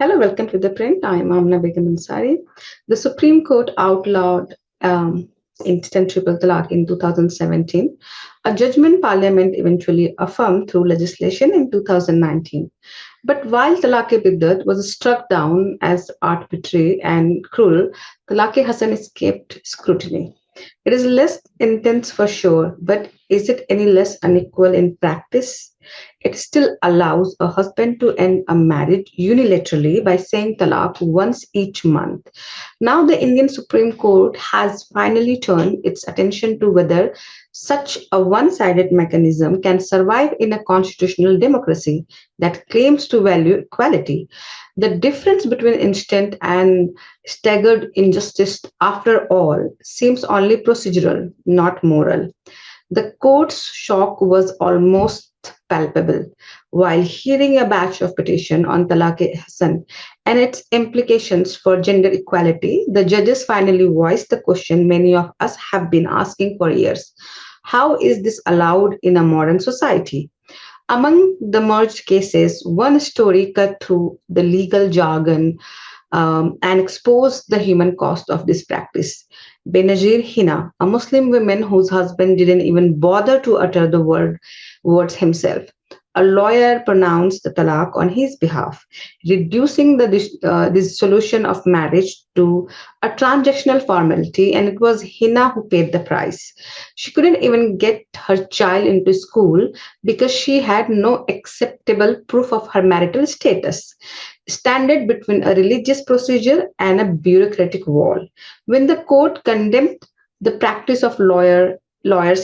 Hello, welcome to ThePrint. I'm Amana Begam Ansari. The Supreme Court outlawed instant triple talaq in 2017. A judgment Parliament eventually affirmed through legislation in 2019. But while Talaq-e-Biddat was struck down as arbitrary and cruel, Talaq-e-Hasan escaped scrutiny. It is less intense for sure, but is it any less unequal in practice? It still allows a husband to end a marriage unilaterally by saying talaq once each month. Now, the Indian Supreme Court has finally turned its attention to whether such a one sided mechanism can survive in a constitutional democracy that claims to value equality. The difference between instant and staggered injustice, after all, seems only procedural, not moral. The court's shock was almost palpable while hearing a batch of petition on Talaq-e-Hassan and its implications for gender equality. The judges finally voiced the question many of us have been asking for years. How is this allowed in a modern society? Among the merged cases, one story cut through the legal jargon and exposed the human cost of this practice. Benazir Hina, a Muslim woman whose husband didn't even bother to utter the words himself. A lawyer pronounced the talaq on his behalf, reducing the dissolution of marriage to a transactional formality, and it was Hina who paid the price. She couldn't even get her child into school because she had no acceptable proof of her marital status, standard between a religious procedure and a bureaucratic wall. When the court condemned the practice of lawyers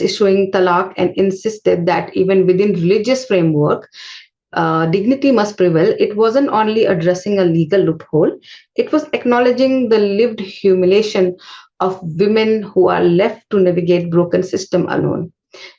issuing talaq and insisted that even within religious framework, dignity must prevail, it wasn't only addressing a legal loophole, it was acknowledging the lived humiliation of women who are left to navigate broken system alone.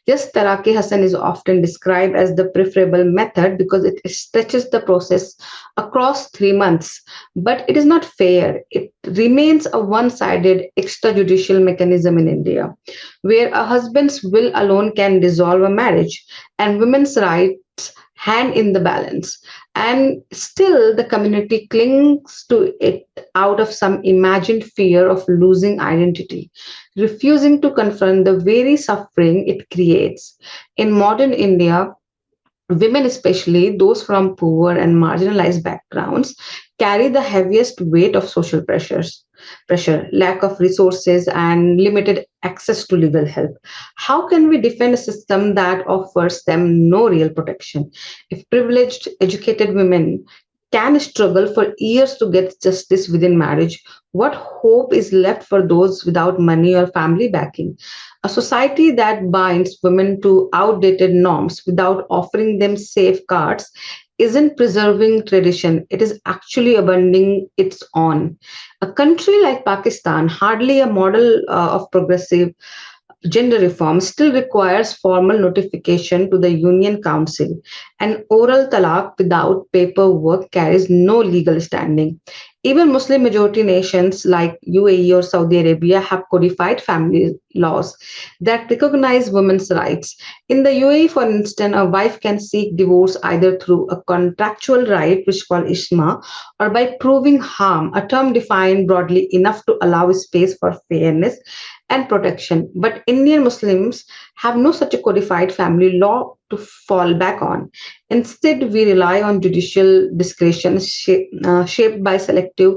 Yes, Talaq-e-Hassan is often described as the preferable method because it stretches the process across 3 months. But it is not fair. It remains a one sided extrajudicial mechanism in India, where a husband's will alone can dissolve a marriage and women's rights hand in the balance. And still, the community clings to it out of some imagined fear of losing identity, refusing to confront the very suffering it creates. In modern India, women, especially those from poor and marginalized backgrounds, carry the heaviest weight of social pressure, lack of resources, and limited access to legal help. How can we defend a system that offers them no real protection? If privileged, educated women can struggle for years to get justice within marriage, what hope is left for those without money or family backing? A society that binds women to outdated norms without offering them safeguards isn't preserving tradition, it is actually abandoning its own. A country like Pakistan, hardly a model of progressive gender reform, still requires formal notification to the Union Council. And oral talaq without paperwork carries no legal standing. Even Muslim majority nations like UAE or Saudi Arabia have codified family laws that recognize women's rights. In the UAE, for instance, a wife can seek divorce either through a contractual right, which is called isma, or by proving harm, a term defined broadly enough to allow space for fairness and protection. But Indian Muslims have no such a codified family law to fall back on. Instead, we rely on judicial discretion shaped by selective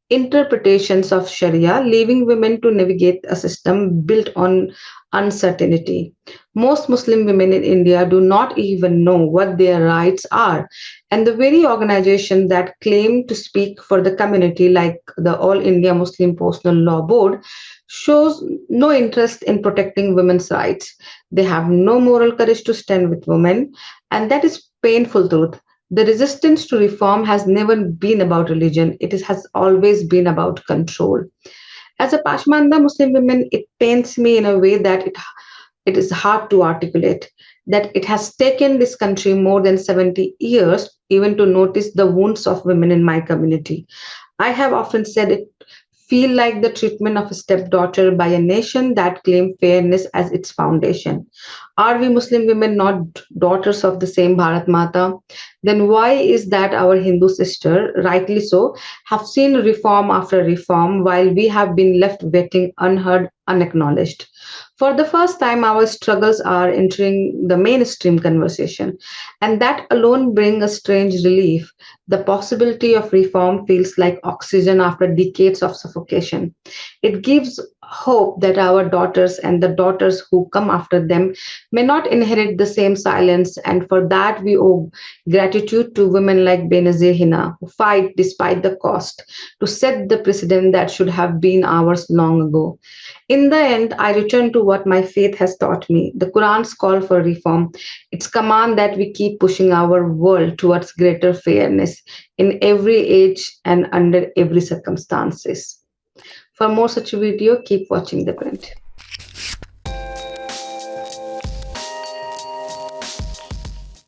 interpretations of Sharia, leaving women to navigate a system built on uncertainty. Most Muslim women in India do not even know what their rights are. And the very organization that claim to speak for the community, like the All India Muslim Personal Law Board, shows no interest in protecting women's rights. They have no moral courage to stand with women, and that is painful truth. The resistance to reform has never been about religion, has always been about control. As a Pasmanda Muslim woman, it pains me in a way that it is hard to articulate. That it has taken this country more than 70 years even to notice the wounds of women in my community. I have often said it feel like the treatment of a stepdaughter by a nation that claims fairness as its foundation. Are we Muslim women not daughters of the same Bharat Mata? then why is that our Hindu sister, rightly so, have seen reform after reform while we have been left waiting unheard, unacknowledged? For the first time, our struggles are entering the mainstream conversation, and that alone brings a strange relief. The possibility of reform feels like oxygen after decades of suffocation. It gives hope that our daughters and the daughters who come after them may not inherit the same silence, and for that we owe gratitude to women like Benazir Hina, who fight despite the cost to set the precedent that should have been ours long ago. In the end, I return to what my faith has taught me, the Quran's call for reform, its command that we keep pushing our world towards greater fairness in every age and under every circumstances. For more such video, keep watching The Print.